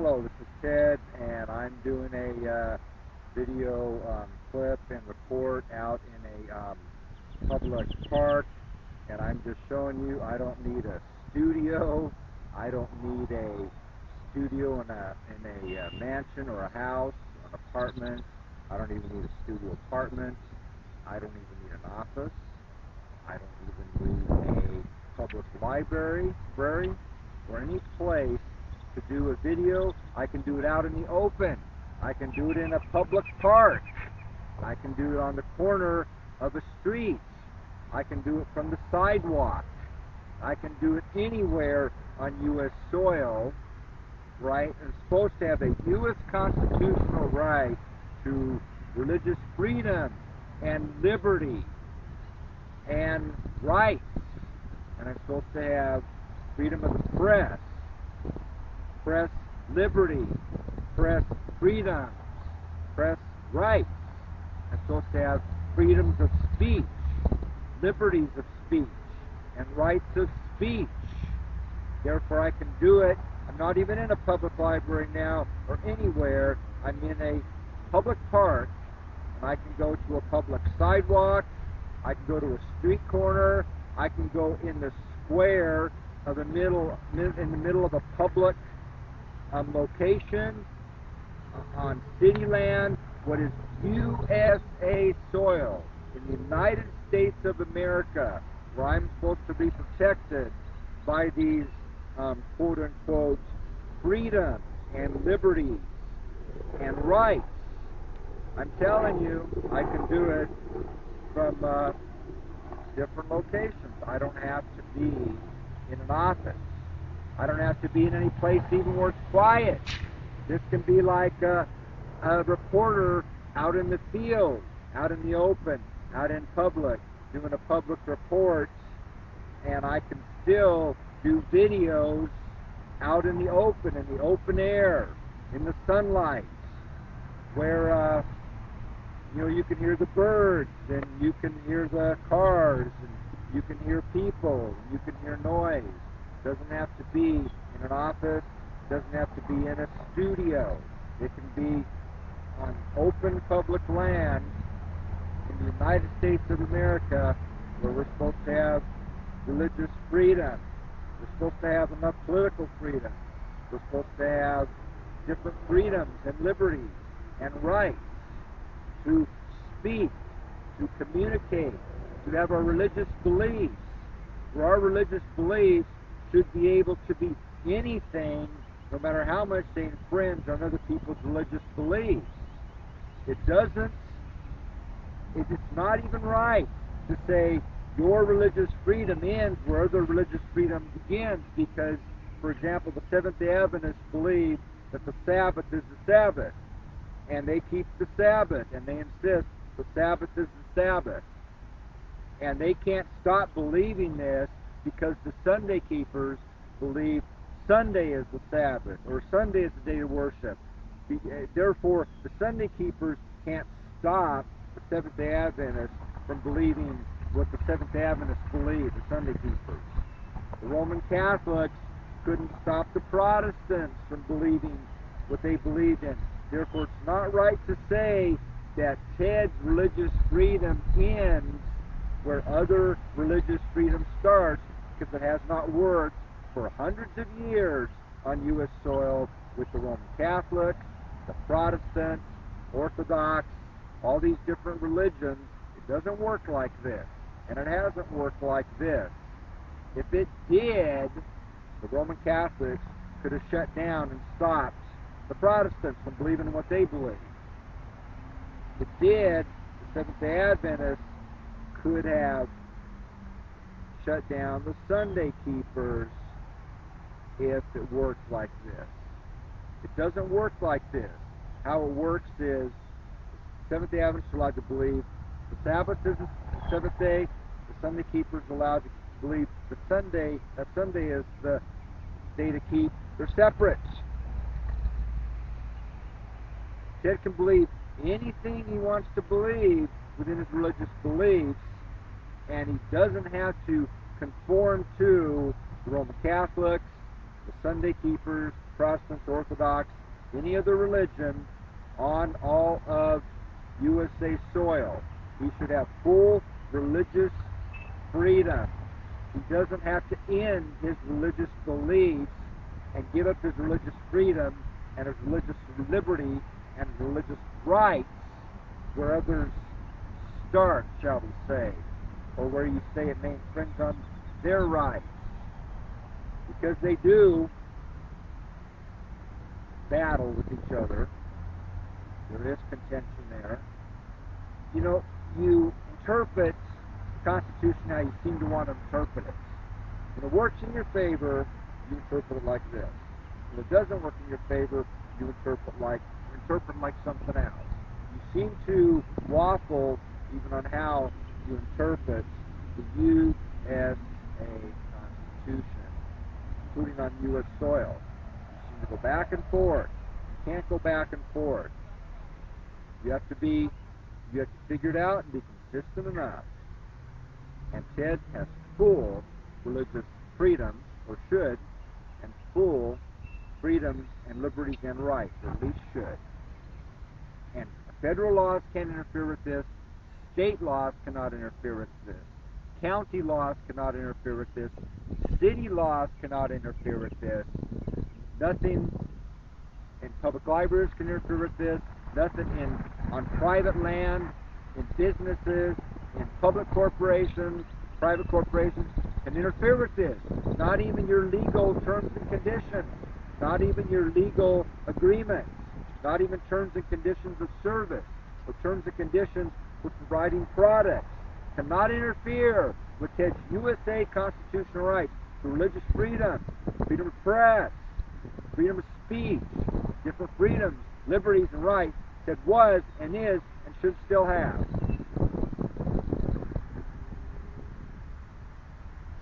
Hello, this is Ted, and I'm doing a video clip and report out in a public park, and I'm just showing you I don't need a studio. I don't need a studio in a mansion or a house or an apartment. I don't even need a studio apartment. I don't even need an office. I don't even need a public library or any place to do a video. I can do it out in the open. I can do it in a public park. I can do it on the corner of a street. I can do it from the sidewalk. I can do it anywhere on U.S. soil, right? I'm supposed to have a U.S. constitutional right to religious freedom and liberty and rights. And I'm supposed to have freedom of the press liberty, press freedom, press rights. I'm supposed to have freedoms of speech, liberties of speech, and rights of speech. Therefore, I can do it. I'm not even in a public library now or anywhere. I'm in a public park, and I can go to a public sidewalk. I can go to a street corner. I can go in the square of in the middle of a public location on city land, what is USA soil in the United States of America, where I'm supposed to be protected by these quote-unquote freedoms and liberties and rights. I'm telling you, I can do it from different locations. I don't have to be in an office. I don't have to be in any place even where it's quiet. This can be like a reporter out in the field, out in the open, out in public, doing a public report, and I can still do videos out in the open air, in the sunlight, where you can hear the birds, and you can hear the cars, and you can hear people, and you can hear noise. It doesn't have to be in an office. It doesn't have to be in a studio. It can be on open public land in the United States of America, where we're supposed to have religious freedom. We're supposed to have enough political freedom. We're supposed to have different freedoms and liberties and rights to speak, to communicate, to have our religious beliefs. For our religious beliefs should be able to be anything, no matter how much they infringe on other people's religious beliefs. It's not even right to say your religious freedom ends where other religious freedom begins, because, for example, the Seventh-day Adventists believe that the Sabbath is the Sabbath, and they keep the Sabbath, and they insist the Sabbath is the Sabbath. And they can't stop believing this because the Sunday keepers believe Sunday is the Sabbath, or Sunday is the day of worship. Therefore, the Sunday keepers can't stop the Seventh-day Adventists from believing what the Seventh-day Adventists believe, the Sunday keepers. The Roman Catholics couldn't stop the Protestants from believing what they believed in. Therefore, it's not right to say that Ted's religious freedom ends where other religious freedom starts, because it has not worked for hundreds of years on U.S. soil with the Roman Catholics, the Protestants, Orthodox, all these different religions. It doesn't work like this, and it hasn't worked like this. If it did, the Roman Catholics could have shut down and stopped the Protestants from believing in what they believe. If it did, the Seventh-day Adventists could have shut down the Sunday keepers if it worked like this. It doesn't work like this. How it works is Seventh-day Adventists are allowed to believe the Sabbath is the seventh day. The Sunday keepers are allowed to believe that Sunday is the day to keep. They're separate. Ted can believe anything he wants to believe within his religious beliefs, and he doesn't have to conform to the Roman Catholics, the Sunday keepers, Protestants, Orthodox, any other religion on all of USA soil. He should have full religious freedom. He doesn't have to end his religious beliefs and give up his religious freedom and his religious liberty and religious rights where others start, shall we say, or where you say it may infringe on their rights. Because they do battle with each other. There is contention there. You know, you interpret the Constitution how you seem to want to interpret it. When it works in your favor, you interpret it like this. When it doesn't work in your favor, you interpret like something else. You seem to waffle even on how you interpret the USA Constitution, including on U.S. soil. You seem to go back and forth. You can't go back and forth. You have to figure it out and be consistent enough. And Ted has full religious freedom, or should, and full freedoms and liberties and rights, or at least should. And federal laws can't interfere with this. State laws cannot interfere with this. County laws cannot interfere with this. City laws cannot interfere with this. Nothing in public libraries can interfere with this. Nothing on private land, in businesses, in public corporations, private corporations can interfere with this. Not even your legal terms and conditions. Not even your legal agreements. Not even terms and conditions of service or terms and conditions for providing products cannot interfere with Ted's USA constitutional rights to religious freedom, freedom of press, freedom of speech, different freedoms, liberties, and rights Ted was and is and should still have.